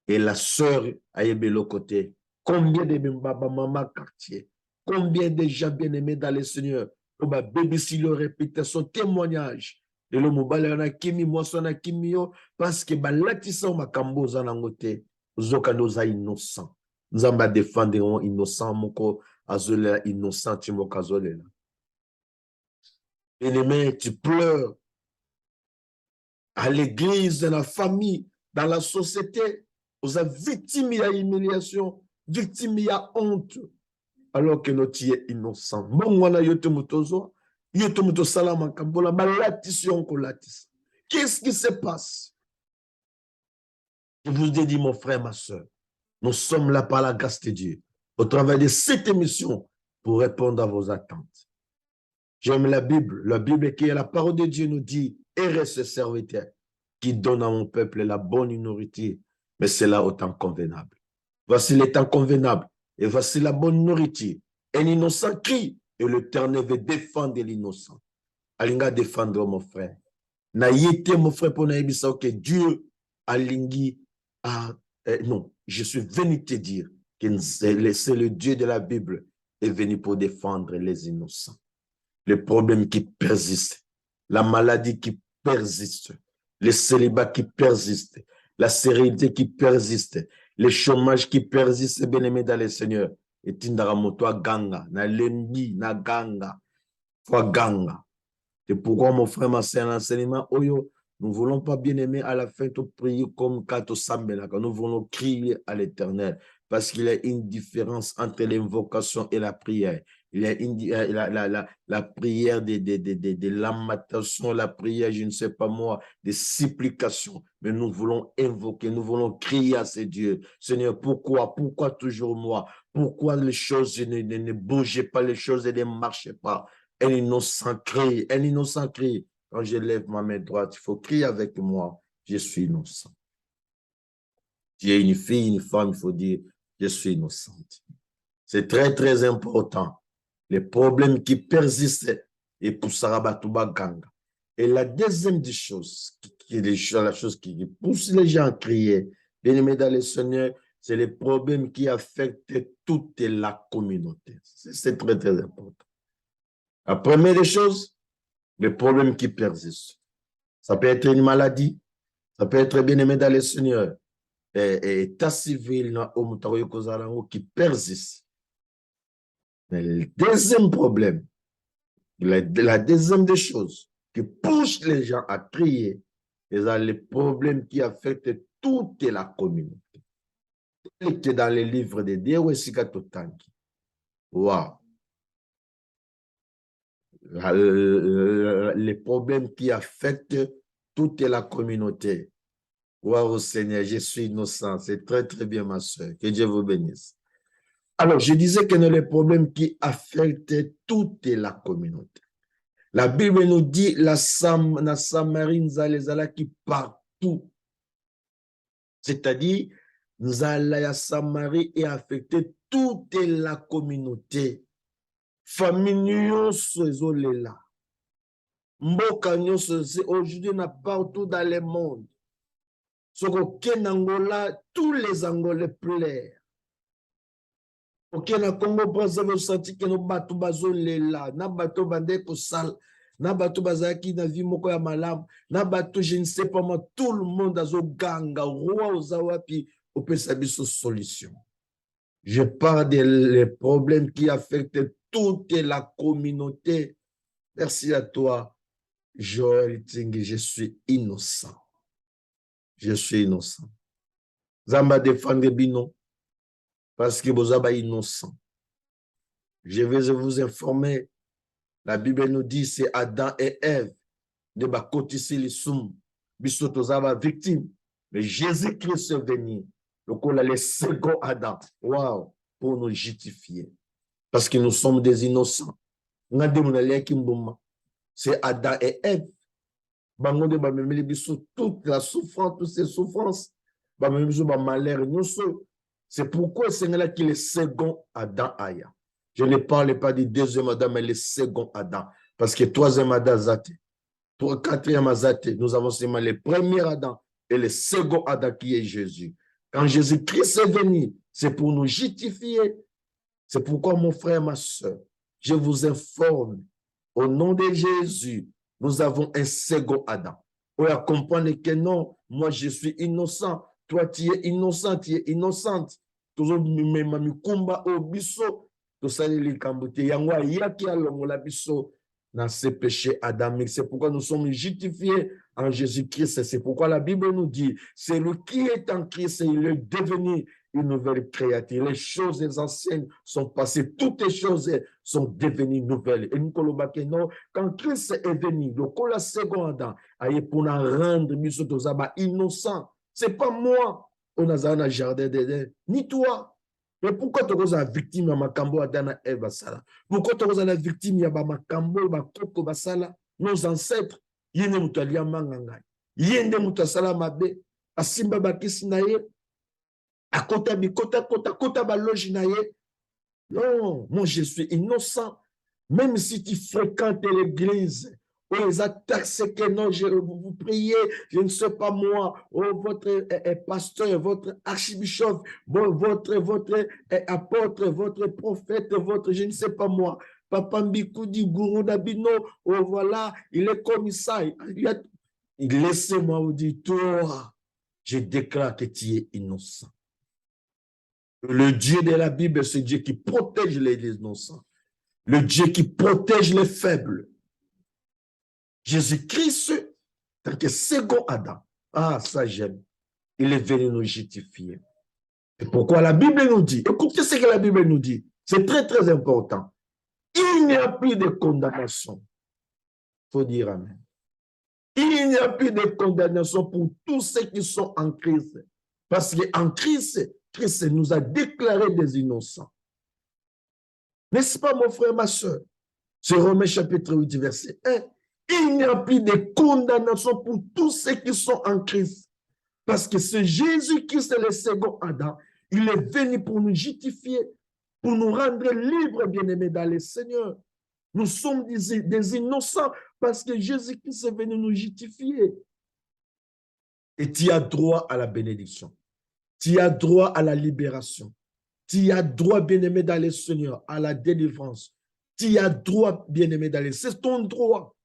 Et la soeur a de l'autre côté. Combien de maman quartier, combien de gens bien-aimés dans le Seigneur, bébé s'il le répète son témoignage. Et le mobile on a kimi, moi son a kimi, parce que balatissa ma kambo zanangote, zokanoza innocent. Nous allons défendre innocent, moko azolela innocent, timoka zolela. Bien-aimé, tu pleures à l'église, dans la famille, dans la société. Vous êtes victime de l'humiliation, victime de la honte, alors que nous sommes innocents. Qu'est-ce qui se passe? Je vous ai dit, mon frère, ma soeur, nous sommes là par la grâce de Dieu, au travers de cette émission, pour répondre à vos attentes. J'aime la Bible qui est la parole de Dieu nous dit, heureux ce serviteur qui donne à mon peuple la bonne nourriture, mais c'est là au temps convenable. Voici les temps convenables, et voici la bonne nourriture. Un innocent crie, et l'Éternel veut défendre l'innocent. Alinga défendre mon frère. Naïté mon frère pour naïbisa que Dieu alingi non, je suis venu te dire que c'est le Dieu de la Bible est venu pour défendre les innocents. Le problème qui persiste, la maladie qui persiste, le célibat qui persiste, la stérilité qui persiste, le chômage qui persiste, bien-aimé dans le Seigneur. Et tindara moto ganga, na lembi, na ganga, fois ganga. C'est pourquoi, mon frère, ma sœur, l'enseignement, oyo, nous ne voulons pas, bien aimer, à la fin, de prier comme Kato Sambelaka. Nous voulons crier à l'Éternel. Parce qu'il y a une différence entre l'invocation et la prière. Il y a la prière de lamentation, la prière, je ne sais pas moi, des supplications. Mais nous voulons invoquer, nous voulons crier à ces dieux. Seigneur, pourquoi toujours moi? Pourquoi les choses ne bougent pas, les choses ne marchent pas? Un innocent crie, un innocent crie. Quand je lève ma main droite, il faut crier avec moi, je suis innocent. Tu es une fille, une femme, il faut dire, je suis innocente. C'est très, très important. Les problèmes qui persistent et pour Sarabatuba Ganga. Et la deuxième des choses, la chose qui pousse les gens à crier, bien aimé dans le Seigneur, c'est les problèmes qui affectent toute la communauté. C'est très, très important. La première des choses, les problèmes qui persistent. Ça peut être une maladie, ça peut être bien aimé dans le Seigneur, et état civil qui persiste. Mais le deuxième problème, la deuxième des choses qui pousse les gens à crier, c'est les problèmes qui affectent toute la communauté. Et dans les livres de Dieu, wow. Les problèmes qui affectent toute la communauté. Waouh, Seigneur, je suis innocent. C'est très, très bien, ma soeur. Que Dieu vous bénisse. Alors, je disais que les problèmes qui affectent toute la communauté. La Bible nous dit la Samarie, qui partout. C'est-à-dire, nous allons la Samarie et affecter toute la communauté. Famille nyonso ezolela. Mboka nyonso aujourd'hui na partout dans le monde. Soko ken Angola, tous les Angolais pleurent. Ok, na Congo Brazzaville senti que no bato bazolela, na bato bande ko sal, na bato bazaki na vie moko ya malamu, na bato je ne sais pas moi, tout le monde azo ganga, roi ozawapi, opesa biso solution. Je parle des problèmes qui affectent toute la communauté. Merci à toi, Joël Tingi. Je suis innocent. Je suis innocent. Zamba défendre Bino parce que vous êtes innocent. Je vais vous informer. La Bible nous dit c'est Adam et Ève de bakotisi lisum biso tozaba victime. Mais Jésus-Christ est venu. Donc on a le second Adam. Wow, pour nous justifier. Parce que nous sommes des innocents. C'est Adam et Ève. Toute la souffrance, toutes ces souffrances. C'est pourquoi c'est là qu'il est le second Adam Aya. Je ne parle pas du deuxième Adam, mais le second Adam. Parce que troisième Adam Zate, quatrième Zate, nous avons seulement le premier Adam et le second Adam qui est Jésus. Quand Jésus-Christ est venu, c'est pour nous justifier. C'est pourquoi, mon frère, ma soeur, je vous informe, au nom de Jésus, nous avons un second Adam. On va comprendre que non, moi je suis innocent, toi tu es innocent, tu es innocente. Toujours kumba au biso, to sali likambote, yangwa yaki alongola biso, dans ces péchés adamiques. C'est pourquoi nous sommes justifiés en Jésus-Christ. C'est pourquoi la Bible nous dit, c'est lui qui est en Christ et il est devenu une nouvelle créature. Les choses anciennes sont passées, toutes les choses sont devenues nouvelles. Et nous, quand Christ est venu, le la seconde, pour nous rendre innocents. Ce n'est pas moi, on a un jardin d'Éden, ni toi. Mais pourquoi tu es la victime de Makambo Adana Eva Sala? Pourquoi tu es la victime de Makambo Bakoko Basala? Nos ancêtres, yene mutalia manganga, yende mutasala mabe, asimba bakisi naye, akota bikota kota baloji naye. Non, moi je suis innocent. Même si tu fréquentes l'église, oh, les attaques, c'est que non, vous priez, je ne sais pas moi, oh, votre pasteur, votre archibishop, votre apôtre, votre prophète, votre, je ne sais pas moi, Papa Mbikoudi, Gourou Nabino, oh voilà, il est comme ça. Laissez-moi vous dire, toi, je déclare que tu es innocent. Le Dieu de la Bible, c'est Dieu qui protège les innocents. Le Dieu qui protège les faibles. Jésus-Christ, tant que second Adam, ah, ça j'aime, il est venu nous justifier. Et pourquoi la Bible nous dit, écoutez ce que la Bible nous dit, c'est très très important. Il n'y a plus de condamnation. Il faut dire amen. Il n'y a plus de condamnation pour tous ceux qui sont en Christ. Parce qu'en Christ, Christ nous a déclarés des innocents. N'est-ce pas, mon frère, ma soeur? C'est Romains chapitre 8, verset 1. Il n'y a plus de condamnation pour tous ceux qui sont en Christ. Parce que c'est Jésus-Christ, le second Adam. Il est venu pour nous justifier, pour nous rendre libres, bien-aimés dans le Seigneur. Nous sommes des innocents parce que Jésus-Christ est venu nous justifier. Et tu as droit à la bénédiction. Tu as droit à la libération. Tu as droit, bien-aimé dans le Seigneur, à la délivrance. Tu as droit, bien-aimé dans le Seigneur. C'est ton droit.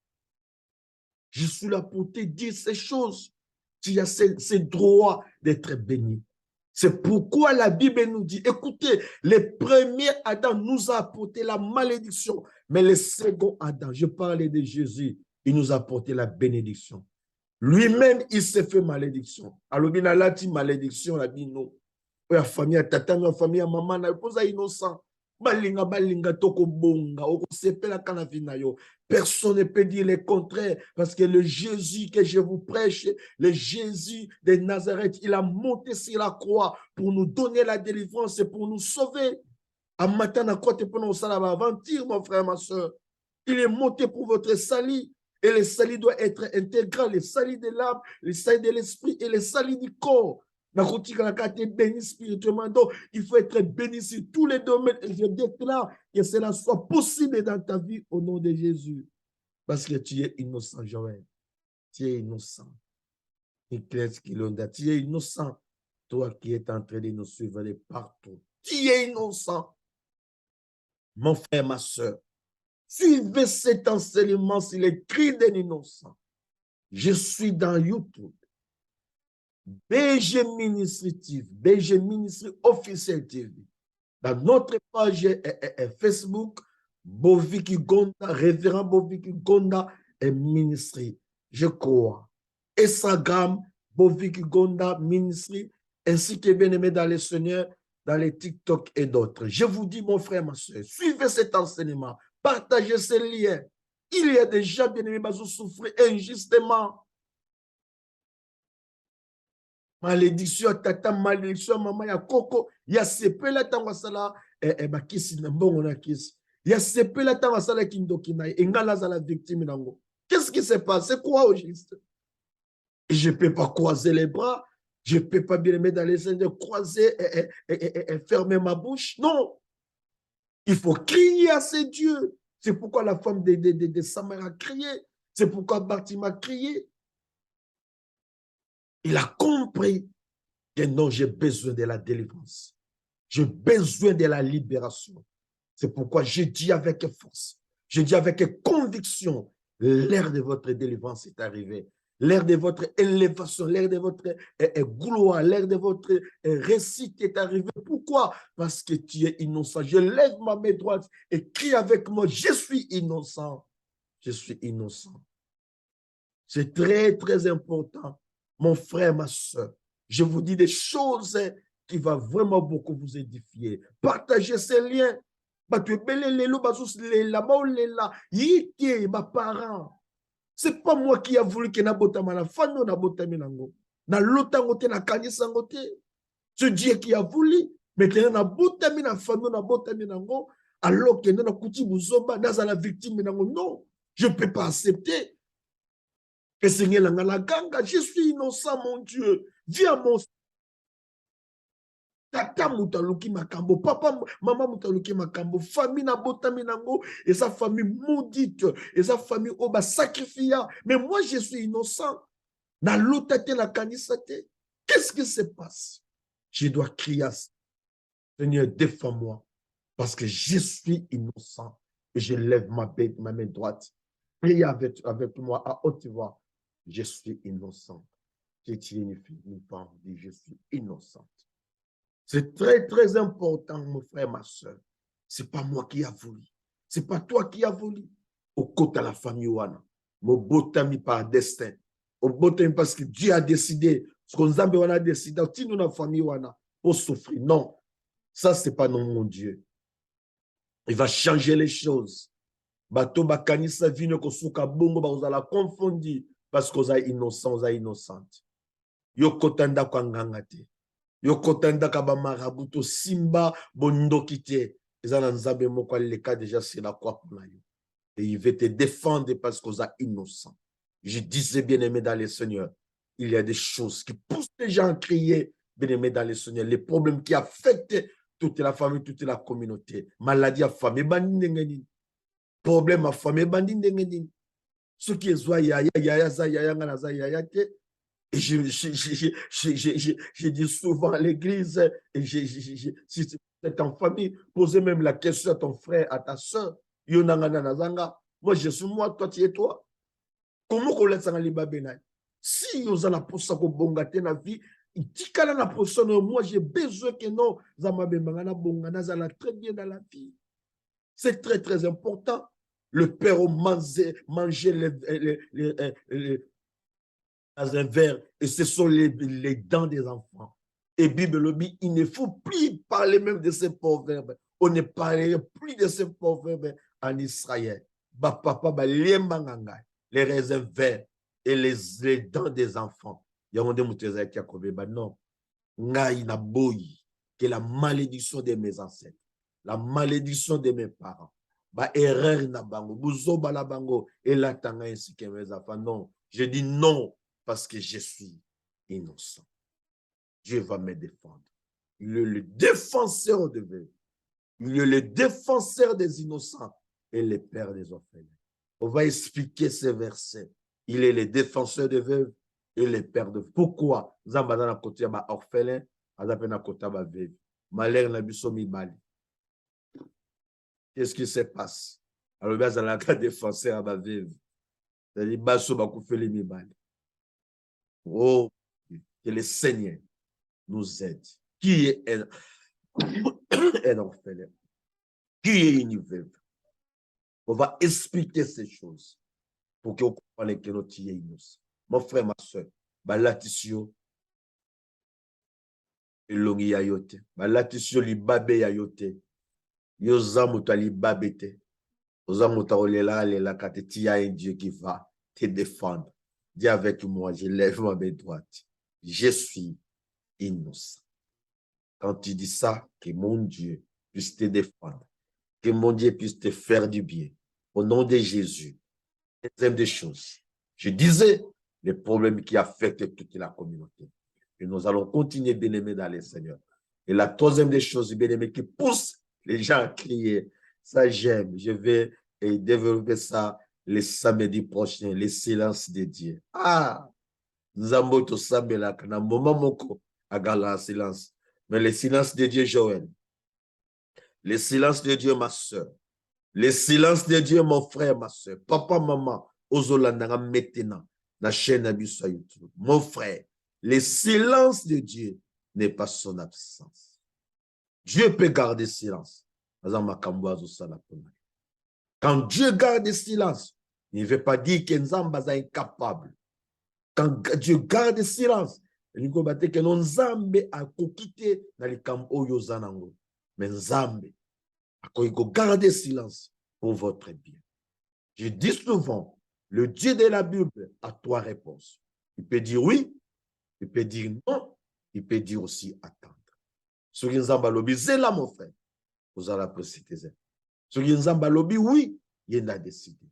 Je suis là pour te dire ces choses. Tu as ce droit d'être béni. C'est pourquoi la Bible nous dit, écoutez, le premier Adam nous a apporté la malédiction, mais le second Adam, je parlais de Jésus, il nous a apporté la bénédiction. Lui-même, il s'est fait malédiction. Alors, il a la malédiction, la bino. La famille, tata, la famille, maman, elle pose innocent. Personne ne peut dire le contraire parce que le Jésus que je vous prêche, le Jésus de Nazareth, il a monté sur la croix pour nous donner la délivrance et pour nous sauver. À matin, à quoi tu peux nous aventure, mon frère, ma soeur. Il est monté pour votre salut. Et le salut doit être intégral, le salut de l'âme, le salut de l'esprit et le salut du corps. Béni spirituellement, donc il faut être béni sur tous les domaines et je déclare que cela soit possible dans ta vie au nom de Jésus. Parce que tu es innocent, Joël. Tu es innocent. Tu es innocent. Toi qui es en train de nous suivre de partout. Tu es innocent. Mon frère, ma soeur, suivez cet enseignement sur les cris d'un innocent. Je suis dans YouTube. BG Ministry TV, BG Ministry Officiel TV. Dans notre page Facebook, Boviki Gonda, révérend Boviki Gonda et Ministry. Je crois. Instagram, Boviki Gonda Ministry, ainsi que bien-aimé dans les Seigneurs, dans les TikTok et d'autres. Je vous dis, mon frère, ma soeur, suivez cet enseignement, partagez ces liens. Il y a des gens, bien-aimés, qui souffrent injustement. Malédiction, tata, malédiction, maman, ya koko, ya sepe la tanga sala, bakisi na mbongo na kisi. Ya sepe la tanga sala kindoki na, engala za la victime nango. Qu'est-ce qui s'est passé? Quoi au juste? Et je ne peux pas croiser les bras, je ne peux pas bien les mettre dans les airs, croiser et fermer ma bouche. Non. Il faut crier à ces dieux. C'est pourquoi la femme de Samar a crié. C'est pourquoi Bartim a crié. Il a compris que non, j'ai besoin de la délivrance. J'ai besoin de la libération. C'est pourquoi je dis avec force, je dis avec conviction, l'heure de votre délivrance est arrivée. L'heure de votre élévation, l'heure de votre gloire, l'heure de votre récit est arrivée. Pourquoi? Parce que tu es innocent. Je lève ma main droite et crie avec moi, je suis innocent. je suis innocent. C'est très, très important, mon frère, ma soeur. Je vous dis des choses qui vont vraiment beaucoup vous édifier. Partagez ces liens. C'est pas moi qui a voulu que nabotama la fano nabotami nango. Na lotango te na kanisango te. C'est Dieu qui a voulu. Mais que na botami na fano nabotami nango alors que na kuti buzoba na la victime nango. Non, je ne peux pas accepter. Que Seigneur la ganga, je suis innocent mon Dieu. Viens mon tata mutaluki makambo, papa, maman mutaluki makambo, famille na botami nango, et sa famille maudite, et sa famille oba sacrifia. Mais moi, je suis innocent. Na lotate na kanisate. Qu'est-ce qui se passe? Je dois crier, Seigneur, défends-moi, parce que je suis innocent. Et je lève ma main droite. Priez avec moi à haute voix. Je suis innocent. Je suis innocente. C'est très, très important, mon frère, ma soeur. Ce n'est pas moi qui a voulu. Ce n'est pas toi qui a voulu. Au côté de la famille, wana. Mon botami par destin. Au botami parce que Dieu a décidé. Ce qu'on a décidé. Si nous, la famille, wana, pour souffrir. Non. Ça, ce n'est pas non, mon Dieu. Il va changer les choses. Bato bakanisa vino kosuka bongo ba ozala confondi parce que oza innocent, oza innocente. Yo kotanda kwa nganga te. Yo kotanda ka ba marabuto simba bondoki te. Ezana nzambe moko le cas déjà sur la croix pour yo. Et il veut te défendre parce que oza innocent. Je disais bien aimé dans le Seigneur, il y a des choses qui poussent les gens à crier bien aimé dans le Seigneur, les problèmes qui affectent toute la famille, toute la communauté, maladie à famille, bandingeni. Problème à famille, bandingeni. Ce qui est zoa yaya za yaya ngana za yaya te. Et je dis souvent à l'église, et si tu es en famille, posez même la question à ton frère, à ta soeur. Moi, je suis moi, toi, tu es toi. Comment on laisse en libabenai? Si nous allons pour ça qu'on bongate na vie, moi, j'ai besoin que non, très bien dans la vie. C'est très, très important. Le père mangeait dans un verre, et ce sont les dents des enfants. Et Bible le dit, il ne faut plus parler même de ces proverbes. On ne parlerait plus de ces proverbes en Israël. Les raisins verts et les dents des enfants. Non, que la malédiction de mes ancêtres, la malédiction de mes parents, erreur na bango, buzoba la bango, et la tanga ainsi que mes enfants. Non, je dis non. Parce que je suis innocent. Dieu va me défendre. Il est le défenseur de veuves. Il est le défenseur des innocents et le père des orphelins. On va expliquer ces versets. Il est le défenseur des veuves et le père de... Pourquoi? Zambada na côté ba orphelin, azapena na côté ba veuve. Malheur na biso mibali. Qu'est-ce qui se passe? Alors bien, la défenseur à ba veuve. C'est-à-dire baso ba koufeli mibali. Oh, que le Seigneur nous aide. Qui est un orphelin? Qui est une veuve? On va expliquer ces choses pour qu'on comprenne que notre est innocent. Mon frère, ma soeur, balatisio elongi ya yote. Balatisio libabe ya yote. Yozamu ta libabete. Yozamu ta olela lela kate tia un Dieu qui va te défendre. Dis avec moi, je lève ma main droite. Je suis innocent. Quand tu dis ça, que mon Dieu puisse te défendre. Que mon Dieu puisse te faire du bien. Au nom de Jésus. Deuxième des choses. Je disais les problèmes qui affectent toute la communauté. Et nous allons continuer, bien-aimés, dans le Seigneur. Et la troisième des choses, bien-aimés, qui pousse les gens à crier. Ça, j'aime. Je vais développer ça le samedi prochain, le silence de Dieu. Ah! Nzambo to sabelaka na moment moko agala silence. Mais le silence de Dieu, Joël. Le silence de Dieu, ma soeur. Le silence de Dieu, mon frère, ma soeur. Papa, maman, ozolandanga maintenant na chaîne abiso YouTube. Mon frère, le silence de Dieu n'est pas son absence. Dieu peut garder silence. Quand Dieu garde silence, Il ne veut pas dire que Nzamba est incapable. Quand Dieu garde silence, il dit que Nzambe a quitté dans les camps Oyo Zanango. Mais Nzambe a gardé silence pour votre bien. Je dis souvent, le Dieu de la Bible a 3 réponses. Il peut dire oui, il peut dire non, il peut dire aussi attendre. Ce qui Nzamba lobi, c'est là mon frère. Vous allez apprécier tes ailes. Ce qui Nzamba lobi, oui, il a décidé.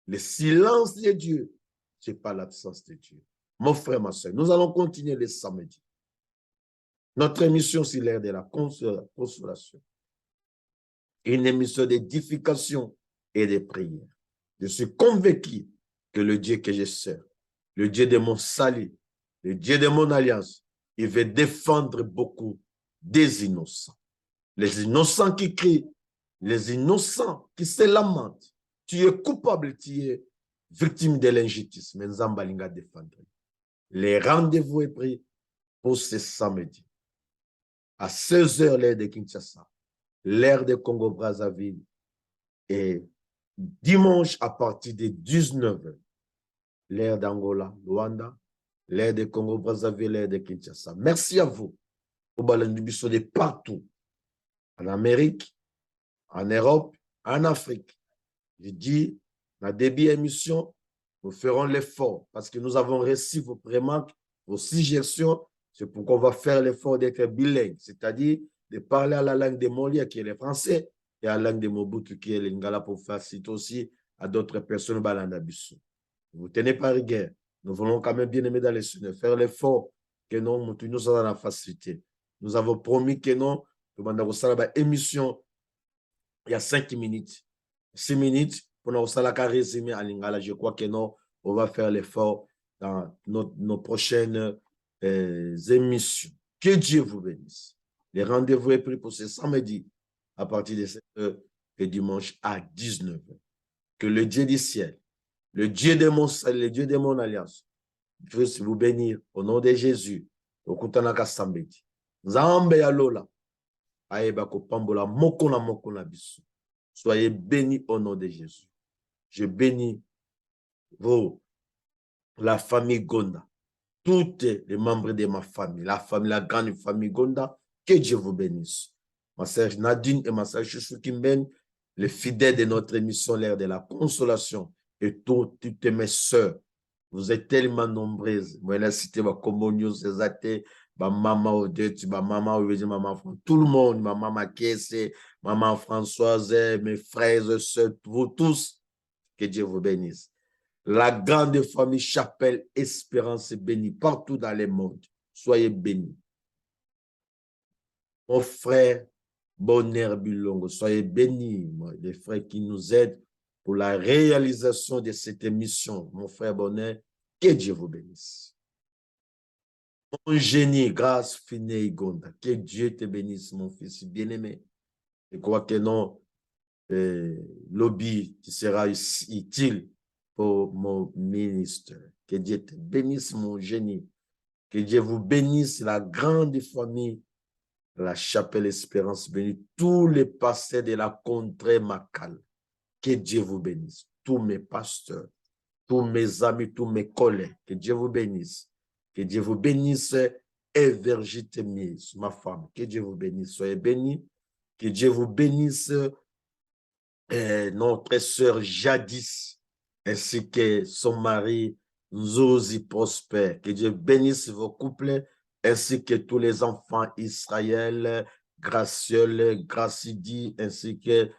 Le silence de Dieu, ce n'est pas l'absence de Dieu. Mon frère, ma soeur, nous allons continuer le samedi. Notre émission, c'est l'ère de la consolation. Une émission d'édification et de prière. Je suis convaincu que le Dieu que je sers, le Dieu de mon salut, le Dieu de mon alliance, il veut défendre beaucoup des innocents. Les innocents qui crient, les innocents qui se lamentent. Tu es coupable, tu es victime de l'injustice. Mais Nzambalinga défendre. Les rendez-vous est pris pour ce samedi. À 16h, l'heure de Kinshasa, l'heure de Congo-Brazzaville, et dimanche à partir de 19h, l'heure d'Angola, Luanda, l'heure de Congo-Brazzaville, l'heure de Kinshasa. Merci à vous. Au Balandubiso de partout, en Amérique, en Europe, en Afrique. Je dis, dans début émission, nous ferons l'effort parce que nous avons reçu vos remarques, vos suggestions. C'est pourquoi on va faire l'effort d'être bilingue, c'est-à-dire de parler à la langue de Molière qui est le français et à la langue de Mobutu qui est le lingala pour faciliter aussi à d'autres personnes balandabiso. Vous tenez par rigueur. Nous voulons quand même bien aimer dans les sud, faire l'effort que nous sommes dans la facilité. Nous avons promis que nous avons une émission il y a 5 minutes, 6 minutes pour nous résumer à lingala. Je crois que nous, on va faire l'effort dans nos prochaines émissions. Que Dieu vous bénisse. Les rendez-vous est pris pour ce samedi à partir de 7h et dimanche à 19h. Que le Dieu du ciel, le Dieu de mon salut, le Dieu de mon alliance, puisse vous bénir au nom de Jésus. Au Kutanaka Sambedi. Nzambe ya lola. Aeba kopambola moko na biso. Soyez bénis au nom de Jésus. Je bénis vous, la famille Gonda, tous les membres de ma famille, la grande famille Gonda, que Dieu vous bénisse. Ma sœur Nadine et ma sœur Chouchou Kimben, les fidèles de notre émission, l'ère de la consolation, et toutes mes sœurs, vous êtes tellement nombreuses. Moi, la cité va communion, c'est athées, ma maman Odette, ma maman maman tout le monde, ma maman Kesse, maman Françoise, mes frères et sœurs, vous tous, que Dieu vous bénisse. La grande famille Chapelle Espérance est bénie partout dans le monde. Soyez bénis. Mon frère Bonheur Bilongo, soyez bénis, les frères qui nous aident pour la réalisation de cette émission. Mon frère Bonheur, que Dieu vous bénisse. Mon génie, grâce Finé Gonda, que Dieu te bénisse, mon fils bien-aimé. Je crois que non, lobby qui sera utile pour mon ministre. Que Dieu te bénisse, mon génie. Que Dieu vous bénisse, la grande famille, la Chapelle Espérance bénisse, tous les pasteurs de la contrée Makal. Que Dieu vous bénisse, tous mes pasteurs, tous mes amis, tous mes collègues. Que Dieu vous bénisse. Que Dieu vous bénisse, Evergite Mies, ma femme. Que Dieu vous bénisse. Soyez bénis. Que Dieu vous bénisse, notre sœur Jadis, ainsi que son mari Nzozi Prosper. Que Dieu bénisse vos couples, ainsi que tous les enfants Israël, Graciole, Gracidi, ainsi que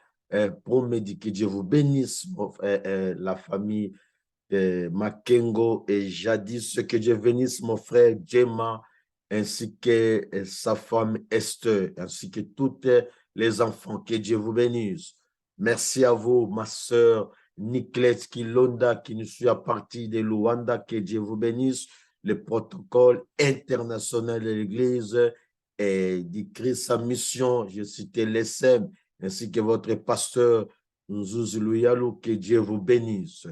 Promedi. Que Dieu vous bénisse, la famille Makengo et Jadis. Que Dieu bénisse mon frère Djema, ainsi que sa femme Esther, ainsi que tous les enfants. Que Dieu vous bénisse. Merci à vous, ma sœur Nicolette Kilonda, qui nous suit à partir de Luanda. Que Dieu vous bénisse. Le protocole international de l'Église et d'écrire sa mission. Je citais l'ESM, ainsi que votre pasteur Nzuzu Louyalou. Que Dieu vous bénisse.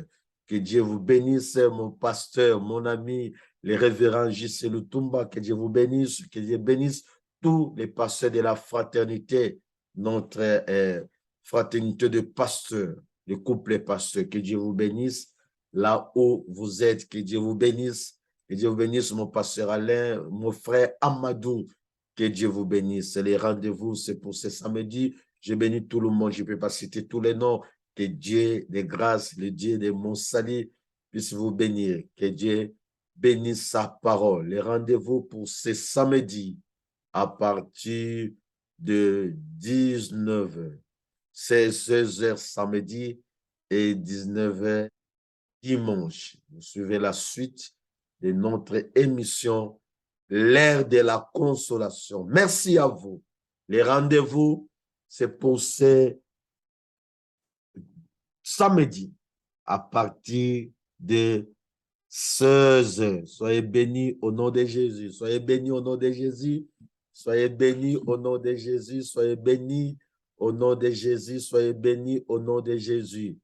Que Dieu vous bénisse, mon pasteur, mon ami, les révérends J.C. Lutumba. Que Dieu vous bénisse. Que Dieu bénisse tous les pasteurs de la fraternité, notre fraternité de pasteurs. le couple pasteur. Que Dieu vous bénisse. Là où vous êtes, que Dieu vous bénisse. Que Dieu vous bénisse, mon pasteur Alain, mon frère Amadou. Que Dieu vous bénisse. Les rendez-vous, c'est pour ce samedi. Je bénis tout le monde. Je ne peux pas citer tous les noms. Que Dieu des grâces, le Dieu de mon salut puisse vous bénir. Que Dieu bénisse sa parole. Les rendez-vous pour ce samedi à partir de 19h. C'est 16h samedi et 19h dimanche. Vous suivez la suite de notre émission L'ère de la consolation. Merci à vous. Les rendez-vous, c'est pour ce samedi à partir de 16h. Soyez bénis au nom de Jésus. Soyez bénis au nom de Jésus. Soyez bénis au nom de Jésus. Soyez bénis au nom de Jésus. Soyez bénis au nom de Jésus.